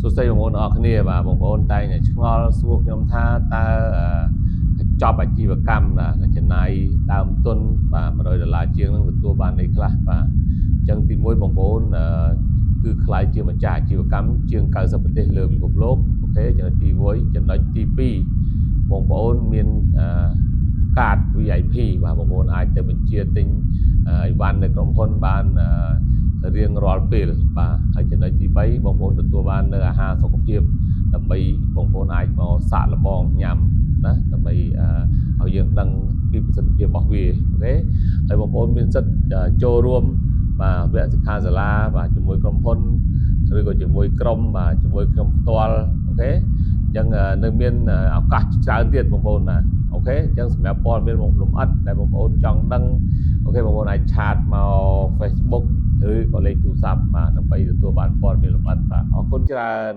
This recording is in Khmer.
សួស្តីបងប្អូនអរគ្នាបាទបងប្អូនតែងតែឆ្ងល់សួរខ្ញុំថាតើចប់អាជីវកម្មចំណាយដើមទុនបាទ$100ជាងនឹងទទួលបានអីខ្លះបាទអញ្ចឹងទី1បងប្អូនគឺខ្លាយជាម្ចាស់អាជីវកម្មជាង90ប្រទេសលើពិភពលោកអូខេចំណុចទី1ចំណុចទី2បងប្អូនមានកាត VIP បាទបងប្អូនអាចទៅបញ្ជាទិញអីវ៉ាន់នៅក្រុមហ៊ុនបានរៀងរាល់ពេលបាទហើយចំណុចទី3បងប្អូនទទួលបាននៅអាហារសុខភាពដើម្បីបងប្អូនអាចមកសាកល្បងញ៉ាំណាដើម្បីឲ្យយើងដឹងពីប្រសិទ្ធភាពរបស់វាអូខេហើយបងប្អូនមានសិទ្ធិចូលរួមបាទវគ្គសិក្ខាសាលាបាទជាមួយក្រុមហ៊ុនឬក៏ជាមួយក្រុមបាទជាមួយខ្ញុំផ្ទាល់អូខេអញ្ចឹងនៅមានឱកាសច្រើនទៀតបងប្អូនណាអូខេអញ្ចឹងសម្រាប់ព័ត៌មានលម្អិតដែលបងប្អូនចង់ដឹងអូខេបងប្អូនអាចឆាតមក Facebook ឬក៏លេខទូរស័ព្ទបាទដើម្បីទទួលបានព័ត៌មានលម្អិតបាទអរគុណច្រើន